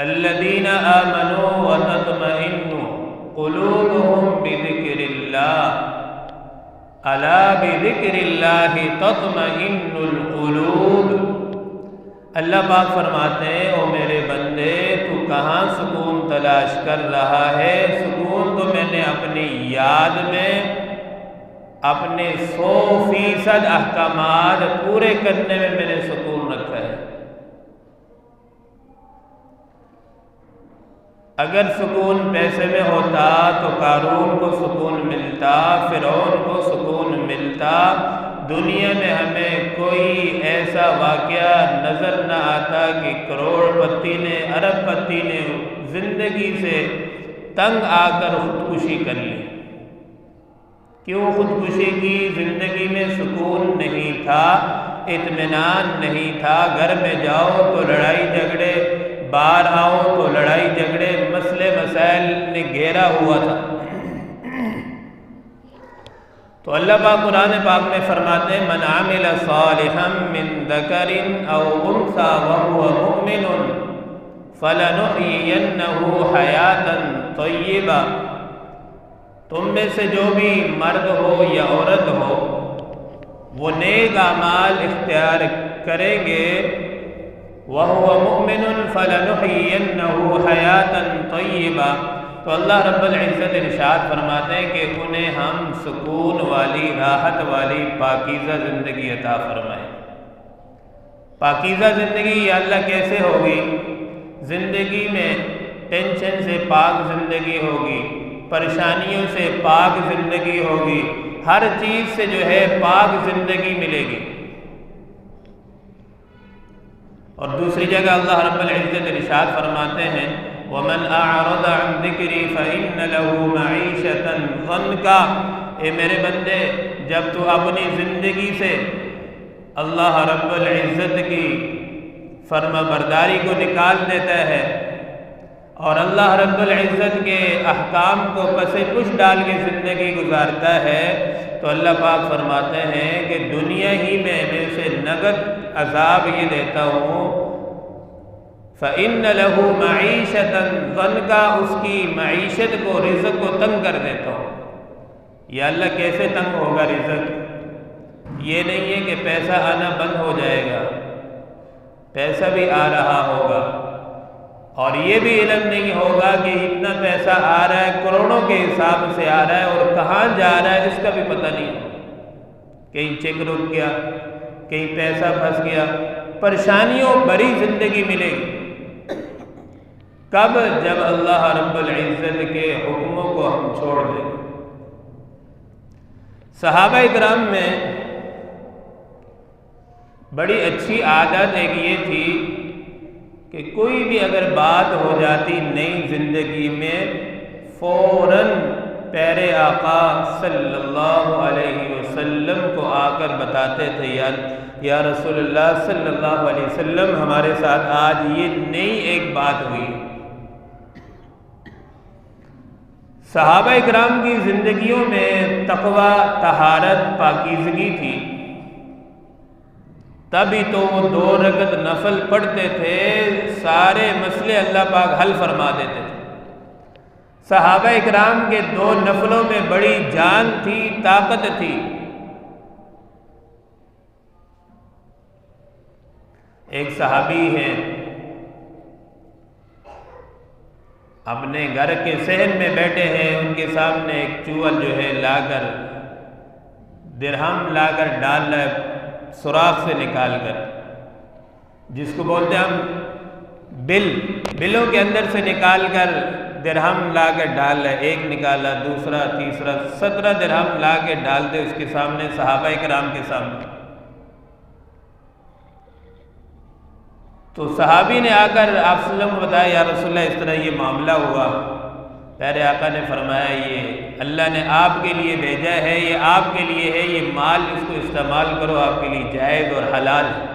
الذین آمنوا وتطمئن قلوبهم بذکر اللہ الا بذکر اللہ تطمئن القلوب۔ اللہ پاک فرماتے ہیں او میرے بندے تو کہاں سکون تلاش کر رہا ہے؟ سکون تو میں نے اپنی یاد میں اپنے 100% احکامات پورے کرنے میں نے سکون رکھا ہے۔ اگر سکون پیسے میں ہوتا تو قارون کو سکون ملتا، فرعون کو سکون ملتا، دنیا میں ہمیں کوئی ایسا واقعہ نظر نہ آتا کہ کروڑ پتی نے، ارب پتی نے زندگی سے تنگ آ کر خودکشی کر لی۔ کیوں خودکشی کی؟ زندگی میں سکون نہیں تھا، اطمینان نہیں تھا۔ گھر میں جاؤ تو لڑائی جھگڑے، باہر آؤ تو لڑائی جھگڑے، مسئلے مسائل نے گھیرا ہوا تھا۔ تو اللہ پاک قرآن پاک میں فرماتے ہیں من عمل صالحا من ذکر او انثى وهو مؤمن فلنحيينه حیاتا طیبہ۔ تم میں سے جو بھی مرد ہو یا عورت ہو وہ نیک اعمال اختیار کریں گے، وَهُوَ مُؤْمِنٌ فَلَنُحْيِيَنَّهُ حَيَاةً طَيِّبَةً، تو اللہ رب العزت ارشاد فرماتے ہیں کہ انہیں ہم سکون والی، راحت والی پاکیزہ زندگی عطا فرمائیں۔ پاکیزہ زندگی یا اللہ کیسے ہوگی؟ زندگی میں ٹینشن سے پاک زندگی ہوگی، پریشانیوں سے پاک زندگی ہوگی، ہر چیز سے جو ہے پاک زندگی ملے گی۔ اور دوسری جگہ اللہ رب العزت ارشاد فرماتے ہیں وَمَنْ أَعْرَضَ عَنْ ذِكْرِي فَإِنَّ لَهُ مَعِيشَةً ضَنْكَ۔ اے میرے بندے، جب تو اپنی زندگی سے اللہ رب العزت کی فرما برداری کو نکال دیتا ہے اور اللہ رب العزت کے احکام کو پس پش ڈال کے زندگی گزارتا ہے، تو اللہ پاک فرماتے ہیں کہ دنیا ہی میں اسے نقد عذاب یہ دیتا ہوں، فَإِنَّ لَهُ مَعِيشَةً ضَنْكَ، اس کی معیشت کو، رزق کو تنگ کر دیتا ہوں۔ یا اللہ کیسے تنگ ہوگا رزق؟ یہ نہیں ہے کہ پیسہ آنا بند ہو جائے گا، پیسہ بھی آ رہا ہوگا، اور یہ بھی علم نہیں ہوگا کہ اتنا پیسہ آ رہا ہے، کروڑوں کے حساب سے آ رہا ہے اور کہاں جا رہا ہے اس کا بھی پتہ نہیں ہوگا۔ کہیں چیک رک گیا، کہیں پیسہ پھنس گیا، پریشانیوں بھری زندگی ملے گی۔ کب؟ جب اللہ رب العزت کے حکموں کو ہم چھوڑ دیں گے۔ صحابہ اکرام میں بڑی اچھی عادت ایک یہ تھی کہ کوئی بھی اگر بات ہو جاتی نئی زندگی میں، فوراً پیارے آقا صلی اللہ علیہ وسلم کو آ کر بتاتے تھے یا رسول اللہ صلی اللہ علیہ وسلم، ہمارے ساتھ آج یہ نئی ایک بات ہوئی۔ صحابہ اکرام کی زندگیوں میں تقوی، طہارت، پاکیزگی تھی، تبھی تو وہ 2 رکعت نفل پڑھتے تھے، سارے مسئلے اللہ پاک حل فرما دیتے تھے۔ صحابہ اکرام کے 2 نفلوں میں بڑی جان تھی، طاقت تھی۔ ایک صحابی ہیں، اپنے گھر کے صحن میں بیٹھے ہیں، ان کے سامنے ایک چوہل جو ہے لا کر، درہم لا کر ڈال رہا ہے سوراخ سے نکال کر، جس کو بولتے ہیں ہم بلوں کے اندر سے نکال کر درہم لا کر ڈال رہا ہے، ایک نکالا، دوسرا، تیسرا، 17 درہم لا کے ڈال دے اس کے سامنے، صحابہ اکرام کے سامنے۔ تو صحابی نے آ کر آپ صلی اللہ علیہ وسلم کو بتایا، یا رسول اللہ اس طرح یہ معاملہ ہوا۔ پیارے آقا نے فرمایا یہ اللہ نے آپ کے لیے بھیجا ہے، یہ آپ کے لیے ہے، یہ مال اس کو استعمال کرو، آپ کے لیے جائز اور حلال ہے۔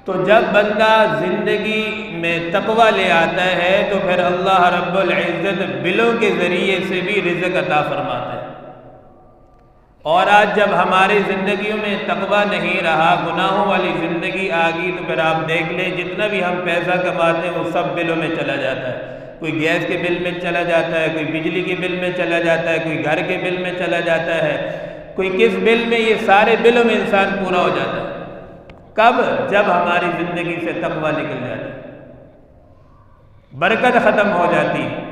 تو جب بندہ زندگی میں تقوی لے آتا ہے تو پھر اللہ رب العزت بلوں کے ذریعے سے بھی رزق عطا فرماتا ہے۔ اور آج جب ہماری زندگیوں میں تقویٰ نہیں رہا، گناہوں والی زندگی آ گئی، تو پھر آپ دیکھ لیں جتنا بھی ہم پیسہ کماتے ہیں وہ سب بلوں میں چلا جاتا ہے۔ کوئی گیس کے بل میں چلا جاتا ہے، کوئی بجلی کے بل میں چلا جاتا ہے، کوئی گھر کے بل میں چلا جاتا ہے، کوئی کس بل میں، یہ سارے بلوں میں انسان پورا ہو جاتا ہے۔ کب؟ جب ہماری زندگی سے تقویٰ نکل جاتا ہے، برکت ختم ہو جاتی ہے۔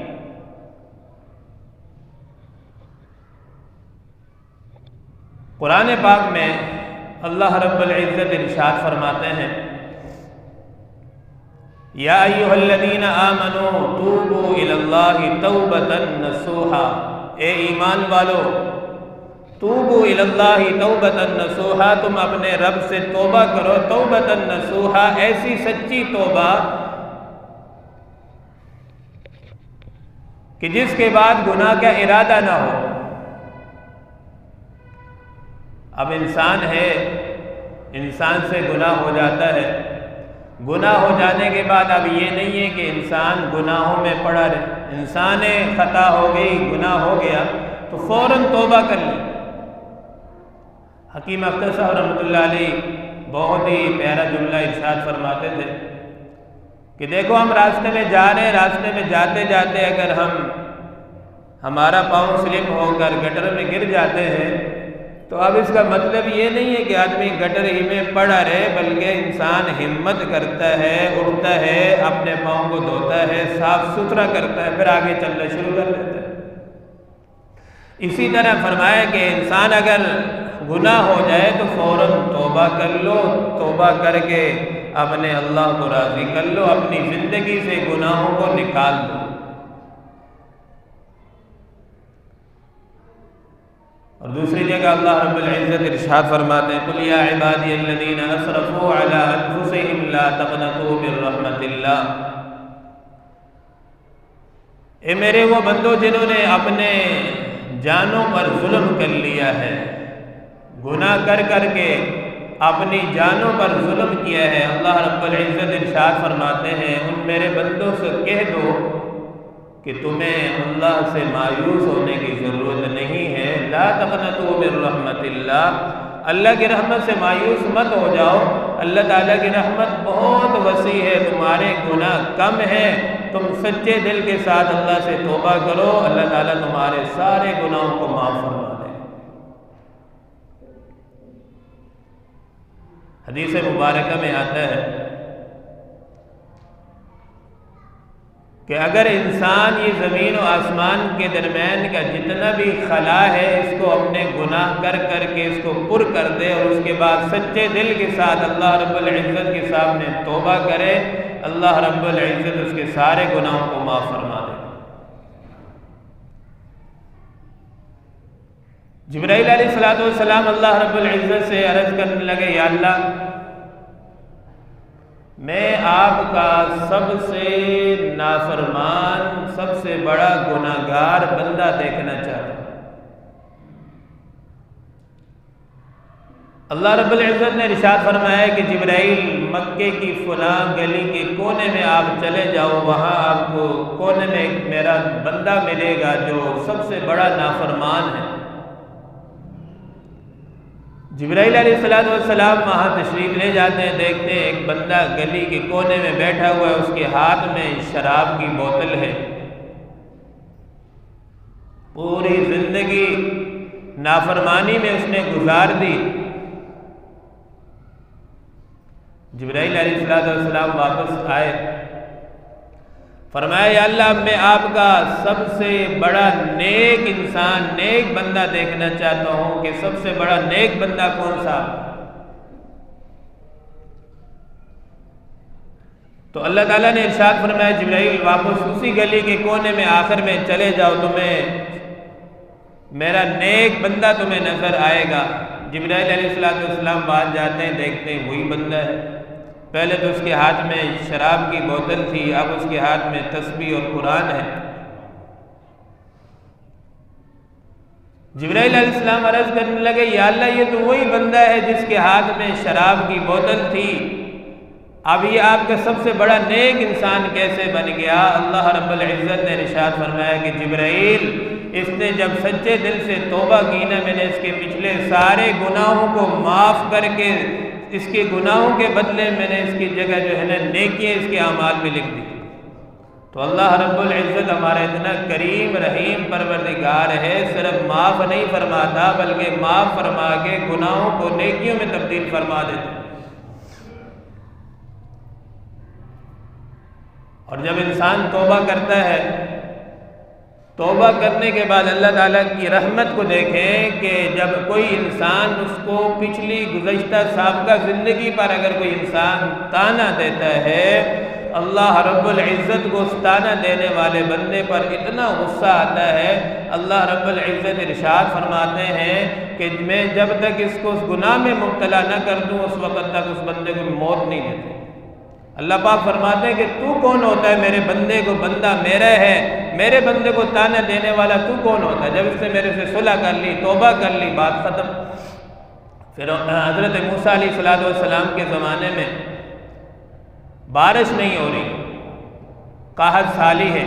قرآن پاک میں اللہ رب العزت ارشاد فرماتے ہیں، یا ایھا الذین آمنوا توبوا الی اللہ توبۃ نصوحا، اے ایمان والو، توبوا الی اللہ توبۃ نصوحا، تم اپنے رب سے توبہ کرو، توبۃ نصوحا، ایسی سچی توبہ کہ جس کے بعد گناہ کا ارادہ نہ ہو۔ اب انسان ہے، انسان سے گناہ ہو جاتا ہے، گناہ ہو جانے کے بعد اب یہ نہیں ہے کہ انسان گناہوں میں پڑا رہے، انسان خطا ہو گئی، گناہ ہو گیا تو فوراً توبہ کر لی۔ حکیم اختر صاحب رحمۃ اللہ علیہ بہت ہی پیارا جملہ ارشاد فرماتے تھے کہ دیکھو ہم راستے میں جا رہے ہیں، راستے میں جاتے جاتے اگر ہمارا پاؤں سلپ ہو کر گٹر میں گر جاتے ہیں تو اب اس کا مطلب یہ نہیں ہے کہ آدمی گٹر ہی میں پڑا رہے، بلکہ انسان ہمت کرتا ہے، اٹھتا ہے، اپنے پاؤں کو دھوتا ہے، صاف ستھرا کرتا ہے، پھر آگے چلنا شروع کر دیتا ہے۔ اسی طرح فرمایا کہ انسان اگر گناہ ہو جائے تو فوراً توبہ کر لو، توبہ کر کے اپنے اللہ کو راضی کر لو، اپنی زندگی سے گناہوں کو نکال دو۔ اور دوسری جگہ اللہ رب العزت ارشاد فرماتے ہیں، قُلْ يَا عِبَادِيَ الَّذِينَ أَسْرَفُوا عَلَىٰ أَنفُسِهِمْ لَا تَقْنَطُوا مِن رَحْمَةِ اللَّهِ، اے میرے وہ بندو جنہوں نے اپنے جانوں پر ظلم کر لیا ہے، گناہ کر کر کے اپنی جانوں پر ظلم کیا ہے، اللہ رب العزت ارشاد فرماتے ہیں ان میرے بندوں سے کہہ دو کہ تمہیں اللہ سے مایوس ہونے کی ضرورت نہیں ہے، لا تقنطوا من رحمت اللہ، اللہ کی رحمت سے مایوس مت ہو جاؤ، اللہ تعالیٰ کی رحمت بہت وسیع ہے، تمہارے گناہ کم ہیں، تم سچے دل کے ساتھ اللہ سے توبہ کرو، اللہ تعالیٰ تمہارے سارے گناہوں کو معاف فرما دے۔ حدیث مبارکہ میں آتا ہے کہ اگر انسان یہ زمین و آسمان کے درمیان کا جتنا بھی خلا ہے اس کو اپنے گناہ کر کر کے اس کو پر کر دے اور اس کے بعد سچے دل کے ساتھ اللہ رب العزت کے سامنے توبہ کرے، اللہ رب العزت اس کے سارے گناہوں کو معاف فرما دے۔ جبرائیل علیہ السلام اللہ رب العزت سے عرض کرنے لگے، یا اللہ میں آپ کا سب سے نافرمان، سب سے بڑا گناہگار بندہ دیکھنا چاہتا ہوں۔ اللہ رب العزت نے ارشاد فرمایا کہ جبرائیل مکے کی فلاں گلی کے کونے میں آپ چلے جاؤ، وہاں آپ کو کونے میں ایک میرا بندہ ملے گا جو سب سے بڑا نافرمان ہے۔ جبرائیل علیہ السلام وہاں تشریف لے جاتے ہیں، دیکھتے ہیں ایک بندہ گلی کے کونے میں بیٹھا ہوا ہے، اس کے ہاتھ میں شراب کی بوتل ہے، پوری زندگی نافرمانی میں اس نے گزار دی۔ جبرائیل علیہ السلام واپس آئے، فرمایا یا اللہ میں آپ کا سب سے بڑا نیک انسان، نیک بندہ دیکھنا چاہتا ہوں کہ سب سے بڑا نیک بندہ کون سا؟ تو اللہ تعالیٰ نے ارشاد فرمایا جبرائیل واپس اسی گلی کے کونے میں آخر میں چلے جاؤ، تمہیں میرا نیک بندہ تمہیں نظر آئے گا۔ جبرائیل علیہ السلام بعد جاتے ہیں، دیکھتے ہیں وہی بندہ ہے، پہلے تو اس کے ہاتھ میں شراب کی بوتل تھی، اب اس کے ہاتھ میں تسبیح اور قرآن ہے۔ جبرائیل علیہ السلام عرض کرنے لگے یا اللہ یہ تو وہی بندہ ہے جس کے ہاتھ میں شراب کی بوتل تھی، اب یہ آپ کا سب سے بڑا نیک انسان کیسے بن گیا؟ اللہ رب العزت نے ارشاد فرمایا کہ جبرائیل اس نے جب سچے دل سے توبہ کی نا، میں نے اس کے پچھلے سارے گناہوں کو معاف کر کے اس کے گناہوں کے بدلے میں نے اس کی جگہ جو ہے نا نیکیاں اس کے اعمال میں لکھ دی۔ تو اللہ رب العزت ہمارا اتنا کریم رحیم پروردگار ہے، صرف معاف نہیں فرماتا بلکہ معاف فرما کے گناہوں کو نیکیوں میں تبدیل فرما دیتا ہے۔ اور جب انسان توبہ کرتا ہے، توبہ کرنے کے بعد اللہ تعالیٰ کی رحمت کو دیکھیں کہ جب کوئی انسان اس کو پچھلی گزشتہ سابقہ زندگی پر اگر کوئی انسان تانا دیتا ہے، اللہ رب العزت کو اس تانا دینے والے بندے پر اتنا غصہ آتا ہے، اللہ رب العزت ارشاد فرماتے ہیں کہ میں جب تک اس کو اس گناہ میں مبتلا نہ کر دوں اس وقت تک اس بندے کو موت نہیں دیتے۔ اللہ پاک فرماتے ہیں کہ تو کون ہوتا ہے میرے بندے کو، بندہ میرا ہے، میرے بندے کو تانا دینے والا تو کون ہوتا ہے؟ جب اس نے میرے سے صلح کر لی، توبہ کر لی، بات ختم۔ پھر حضرت موسیٰ علیہ السلام کے زمانے میں بارش نہیں ہو رہی، قحط سالی ہے،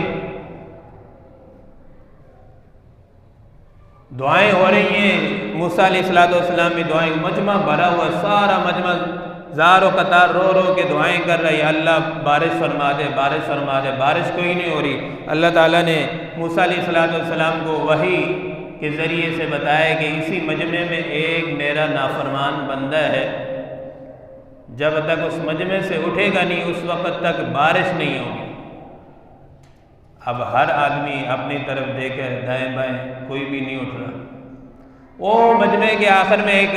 دعائیں ہو رہی ہیں، موسیٰ علیہ السلام کی دعائیں، مجمع بھرا ہوا، سارا مجمع زار و قطار رو رو کے دعائیں کر رہی، اللہ بارش فرما دے، بارش فرما دے، بارش کوئی نہیں ہو رہی۔ اللہ تعالیٰ نے موسیٰ علیہ السلام کو وحی کے ذریعے سے بتایا کہ اسی مجمع میں ایک میرا نافرمان بندہ ہے، جب تک اس مجمع سے اٹھے گا نہیں اس وقت تک بارش نہیں ہوگی۔ اب ہر آدمی اپنی طرف دیکھے دائیں بائیں، کوئی بھی نہیں اٹھ رہا۔ وہ مجمع کے آخر میں ایک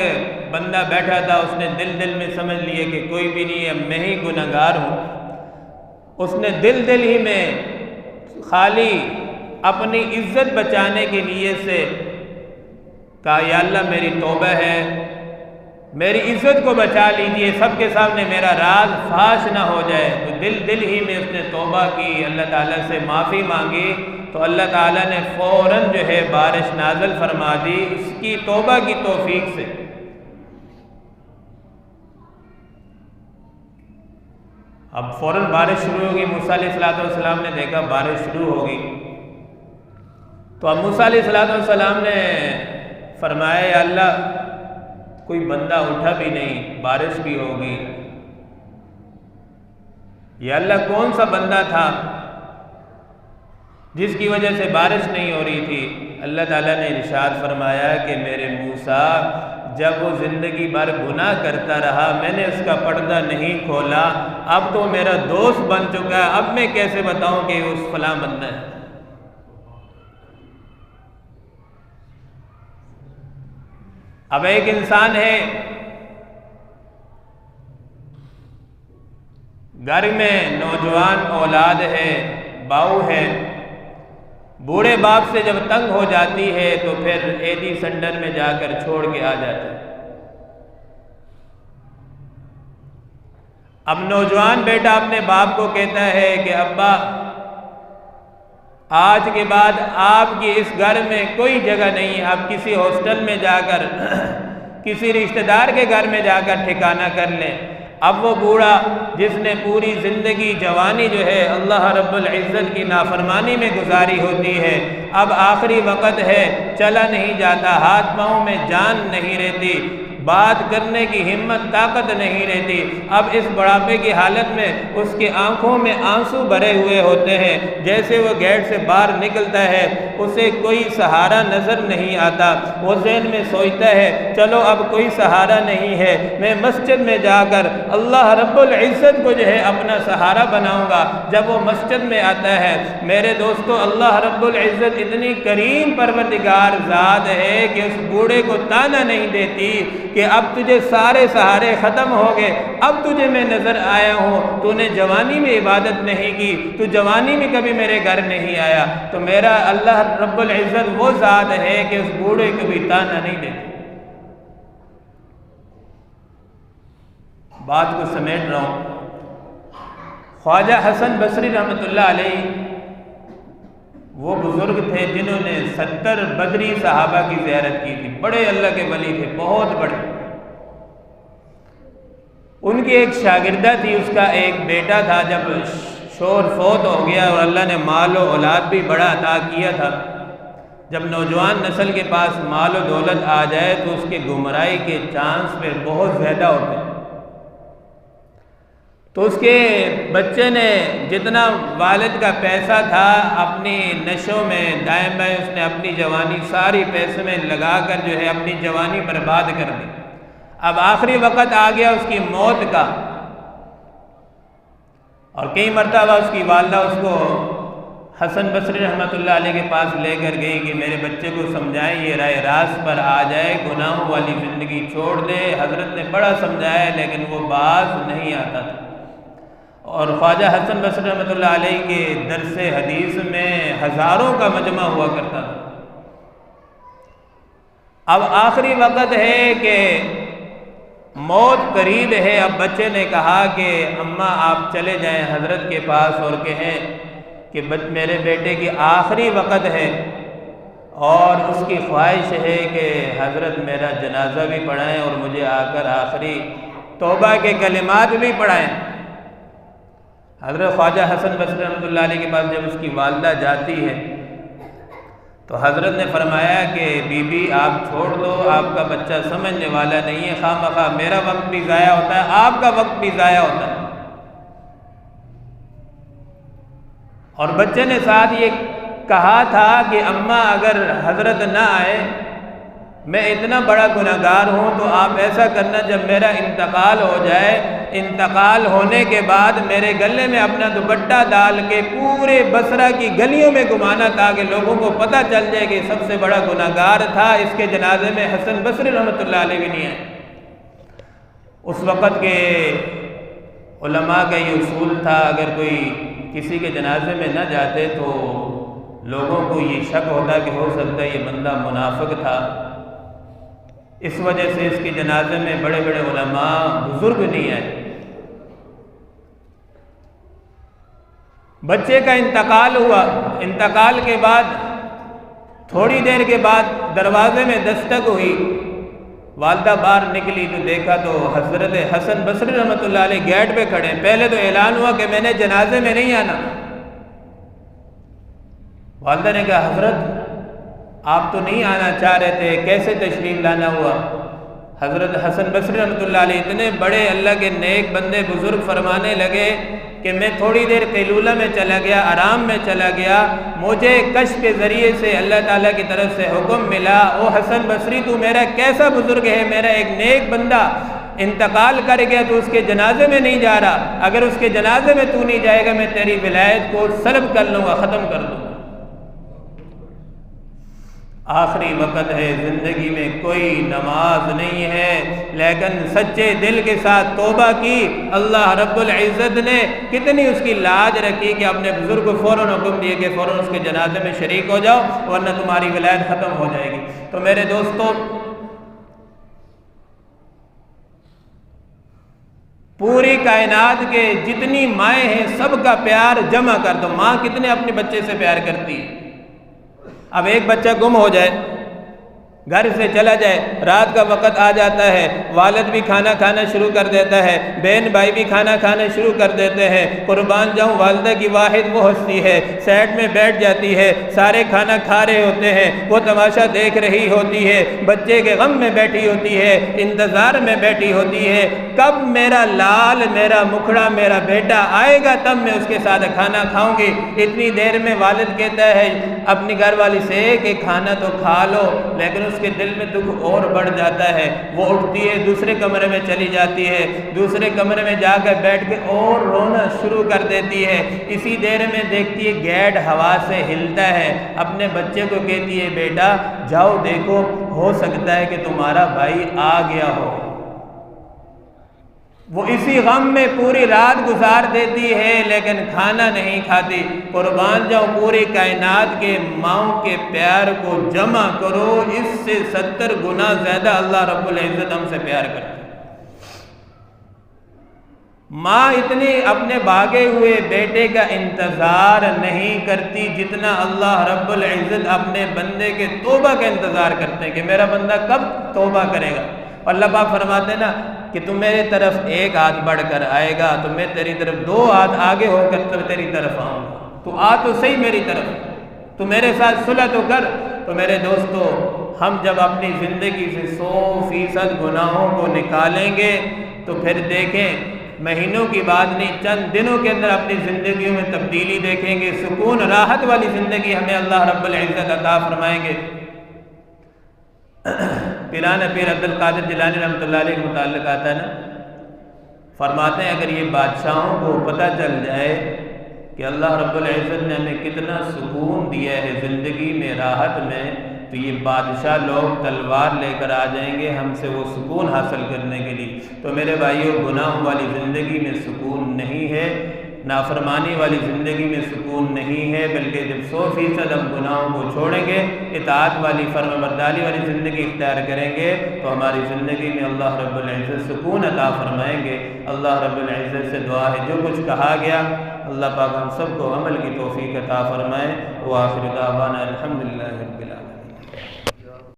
بندہ بیٹھا تھا، اس نے دل میں سمجھ لیے کہ کوئی بھی نہیں ہے، میں ہی گنہگار ہوں۔ اس نے دل ہی میں خالی اپنی عزت بچانے کے لیے سے کہا یا اللہ میری توبہ ہے، میری عزت کو بچا لیجئے، سب کے سامنے میرا راز فاش نہ ہو جائے۔ تو دل ہی میں اس نے توبہ کی، اللہ تعالیٰ سے معافی مانگی، تو اللہ تعالیٰ نے فوراً جو ہے بارش نازل فرما دی اس کی توبہ کی توفیق سے۔ اب فوراً بارش شروع ہوگی، موسیٰ علیہ السلام نے دیکھا بارش شروع ہوگی، تو اب موسیٰ علیہ السلام نے فرمایا یا اللہ کوئی بندہ اٹھا بھی نہیں، بارش بھی ہوگی، یا اللہ کون سا بندہ تھا جس کی وجہ سے بارش نہیں ہو رہی تھی؟ اللہ تعالیٰ نے ارشاد فرمایا کہ میرے موسیٰ جب وہ زندگی بھر گناہ کرتا رہا، میں نے اس کا پردہ نہیں کھولا، اب تو میرا دوست بن چکا ہے، اب میں کیسے بتاؤں کہ اس فلاں بندہ ہے۔ اب ایک انسان ہے، گھر میں نوجوان اولاد ہے، باؤ ہے، بوڑھے باپ سے جب تنگ ہو جاتی ہے تو پھر ایدی سنڈر میں جا کر چھوڑ کے آ جاتا ہے۔ اب نوجوان بیٹا اپنے باپ کو کہتا ہے کہ ابا آج کے بعد آپ کی اس گھر میں کوئی جگہ نہیں، آپ کسی ہاسٹل میں جا کر کسی رشتہ دار کے گھر میں جا کر ٹھکانہ کر لیں۔ اب وہ بوڑھا جس نے پوری زندگی جوانی جو ہے اللہ رب العزت کی نافرمانی میں گزاری ہوتی ہے، اب آخری وقت ہے، چلا نہیں جاتا، ہاتھ پاؤں میں جان نہیں رہتی، بات کرنے کی ہمت طاقت نہیں رہتی۔ اب اس بڑھاپے کی حالت میں اس کی آنکھوں میں آنسو بھرے ہوئے ہوتے ہیں، جیسے وہ گیٹ سے باہر نکلتا ہے اسے کوئی سہارا نظر نہیں آتا۔ وہ ذہن میں سوچتا ہے چلو اب کوئی سہارا نہیں ہے، میں مسجد میں جا کر اللہ رب العزت کو جو ہے اپنا سہارا بناؤں گا۔ جب وہ مسجد میں آتا ہے، میرے دوستو اللہ رب العزت اتنی کریم پروردگار ذات ہے کہ اس بوڑھے کو تانا نہیں دیتی کہ اب تجھے سارے سہارے ختم ہو گئے، اب تجھے میں نظر آیا ہوں، تو نے جوانی میں عبادت نہیں کی، تو جوانی میں کبھی میرے گھر نہیں آیا۔ تو میرا اللہ رب العزت وہ ذات ہے کہ اس بوڑھے کو بھی تانا نہیں دیتی۔ بات کو سمیٹ رہا ہوں، خواجہ حسن بصری رحمۃ اللہ علیہ وہ بزرگ تھے جنہوں نے 70 بدری صحابہ کی زیارت کی تھی، بڑے اللہ کے ولی تھے، بہت بڑے۔ ان کی ایک شاگردہ تھی، اس کا ایک بیٹا تھا، جب شوہر فوت ہو گیا اور اللہ نے مال و اولاد بھی بڑا عطا کیا تھا جب نوجوان نسل کے پاس مال و دولت آ جائے تو اس کے گمراہی کے چانس پہ بہت زیادہ ہوتے ہیں۔ تو اس کے بچے نے جتنا والد کا پیسہ تھا اپنی نشوں میں دائیں بائیں اس نے اپنی جوانی ساری پیسے میں لگا کر جو ہے اپنی جوانی برباد کر دی۔ اب آخری وقت آ گیا اس کی موت کا، اور کئی مرتبہ اس کی والدہ اس کو حسن بصری رحمۃ اللہ علیہ کے پاس لے کر گئی کہ میرے بچے کو سمجھائیں یہ رائے راست پر آ جائے، گناہوں والی زندگی چھوڑ دے۔ حضرت نے بڑا سمجھایا لیکن وہ باز نہیں آتا تھا، اور خواجہ حسن بصری رحمۃ اللہ علیہ کے درس حدیث میں ہزاروں کا مجمع ہوا کرتا تھا۔ اب آخری وقت ہے کہ موت قریب ہے، اب بچے نے کہا کہ اماں آپ چلے جائیں حضرت کے پاس اور کہیں کہ میرے بیٹے کی آخری وقت ہے اور اس کی خواہش ہے کہ حضرت میرا جنازہ بھی پڑھائیں اور مجھے آ کر آخری توبہ کے کلمات بھی پڑھائیں۔ حضرت خواجہ حسن بصری رحمۃ اللہ علیہ کے پاس جب اس کی والدہ جاتی ہے تو حضرت نے فرمایا کہ بی بی آپ چھوڑ دو، آپ کا بچہ سمجھنے والا نہیں ہے، خواہ مخواہ میرا وقت بھی ضائع ہوتا ہے، آپ کا وقت بھی ضائع ہوتا ہے۔ اور بچے نے ساتھ یہ کہا تھا کہ اماں اگر حضرت نہ آئے میں اتنا بڑا گناہگار ہوں تو آپ ایسا کرنا جب میرا انتقال ہو جائے، انتقال ہونے کے بعد میرے گلے میں اپنا دوپٹہ ڈال کے پورے بصرہ کی گلیوں میں گھمانا تاکہ لوگوں کو پتہ چل جائے کہ سب سے بڑا گناہگار تھا، اس کے جنازے میں حسن بصری رحمۃ اللہ علیہ بھی نہیں ہے۔ اس وقت کے علماء کا یہ اصول تھا اگر کوئی کسی کے جنازے میں نہ جاتے تو لوگوں کو یہ شک ہوتا کہ ہو سکتا ہے یہ بندہ منافق تھا، اس وجہ سے اس کے جنازے میں بڑے بڑے علماء بزرگ نہیں آئے۔ بچے کا انتقال ہوا، انتقال کے بعد تھوڑی دیر کے بعد دروازے میں دستک ہوئی، والدہ باہر نکلی تو دیکھا تو حضرت حسن بصری رحمۃ اللہ علیہ گیٹ پہ کھڑے۔ پہلے تو اعلان ہوا کہ میں نے جنازے میں نہیں آنا۔ والدہ نے کہا حضرت آپ تو نہیں آنا چاہ رہے تھے، کیسے تشریف لانا ہوا؟ حضرت حسن بصری رحمۃ اللہ علیہ اتنے بڑے اللہ کے نیک بندے بزرگ فرمانے لگے کہ میں تھوڑی دیر قیلولہ میں چلا گیا، آرام میں چلا گیا، مجھے کشف کے ذریعے سے اللہ تعالیٰ کی طرف سے حکم ملا، او حسن بصری تو میرا کیسا بزرگ ہے، میرا ایک نیک بندہ انتقال کر گیا تو اس کے جنازے میں نہیں جا رہا، اگر اس کے جنازے میں تو نہیں جائے گا میں تیری ولایت کو سلب کر لوں گا، ختم کر دوں گا۔ آخری وقت ہے، زندگی میں کوئی نماز نہیں ہے، لیکن سچے دل کے ساتھ توبہ کی، اللہ رب العزت نے کتنی اس کی لاج رکھی کہ اپنے بزرگ کو فوراً حکم دیے کہ فوراً اس کے جنازے میں شریک ہو جاؤ ورنہ تمہاری ولایت ختم ہو جائے گی۔ تو میرے دوستو، پوری کائنات کے جتنی مائیں ہیں سب کا پیار جمع کر دو، ماں کتنے اپنے بچے سے پیار کرتی ہے۔ اب ایک بچہ گم ہو جائے، گھر سے چلا جائے، رات کا وقت آ جاتا ہے، والد بھی کھانا کھانا شروع کر دیتا ہے، بہن بھائی بھی کھانا کھانا شروع کر دیتے ہیں، قربان جاؤں والدہ کی واحد وہ ہستی ہے، سائڈ میں بیٹھ جاتی ہے، سارے کھانا کھا رہے ہوتے ہیں، وہ تماشا دیکھ رہی ہوتی ہے، بچے کے غم میں بیٹھی ہوتی ہے، انتظار میں بیٹھی ہوتی ہے، کب میرا لال میرا مکھڑا میرا بیٹا آئے گا تب میں اس کے ساتھ کھانا کھاؤں گی۔ اتنی دیر میں والد کہتا ہے اپنی گھر والی سے کہ کھانا تو کھا لو، لیکن اس کے دل میں دکھ اور بڑھ جاتا ہے، وہ اٹھتی ہے دوسرے کمرے میں چلی جاتی ہے، دوسرے کمرے میں جا کر بیٹھ کے اور رونا شروع کر دیتی ہے۔ اسی دیر میں دیکھتی ہے گیٹ ہوا سے ہلتا ہے، اپنے بچے کو کہتی ہے بیٹا جاؤ دیکھو، ہو سکتا ہے کہ تمہارا بھائی آ گیا ہو۔ وہ اسی غم میں پوری رات گزار دیتی ہے لیکن کھانا نہیں کھاتی۔ قربان جاؤ، پوری کائنات کے ماؤں کے پیار کو جمع کرو، اس سے 70 گنا زیادہ اللہ رب العزت ہم سے پیار کرتا ہے۔ ماں اتنی اپنے بھاگے ہوئے بیٹے کا انتظار نہیں کرتی جتنا اللہ رب العزت اپنے بندے کے توبہ کا انتظار کرتے ہیں کہ میرا بندہ کب توبہ کرے گا۔ اللہ پاک فرماتے ہیں نا کہ تم میرے طرف ایک ہاتھ بڑھ کر آئے گا تو میں تیری طرف 2 ہاتھ آگے ہو کر تیری طرف آؤں گا، تو آ تو صحیح میری طرف، تو میرے ساتھ صلح تو کر۔ تو میرے دوستو ہم جب اپنی زندگی سے 100% گناہوں کو نکالیں گے تو پھر دیکھیں مہینوں کی بات نہیں، چند دنوں کے اندر اپنی زندگیوں میں تبدیلی دیکھیں گے، سکون راحت والی زندگی ہمیں اللہ رب العزت عطا فرمائیں گے۔ پیران پیر عبد القادر جیلانی رحمۃ اللہ علیہ کے متعلق آتا ہے نا، فرماتے ہیں اگر یہ بادشاہوں کو پتہ چل جائے کہ اللہ رب العزت نے ہمیں کتنا سکون دیا ہے زندگی میں، راحت میں، تو یہ بادشاہ لوگ تلوار لے کر آ جائیں گے ہم سے وہ سکون حاصل کرنے کے لیے۔ تو میرے بھائیوں، گناہوں والی زندگی میں سکون نہیں ہے، نافرمانی والی زندگی میں سکون نہیں ہے، بلکہ جب 100% ہم گناہوں کو چھوڑیں گے، اطاعت والی فرمان برداری والی زندگی اختیار کریں گے، تو ہماری زندگی میں اللہ رب العزت سکون عطا فرمائیں گے۔ اللہ رب العزت سے دعا ہے جو کچھ کہا گیا اللہ پاک ہم سب کو عمل کی توفیق عطا فرمائے۔ وآخر دعوانا الحمدللہ۔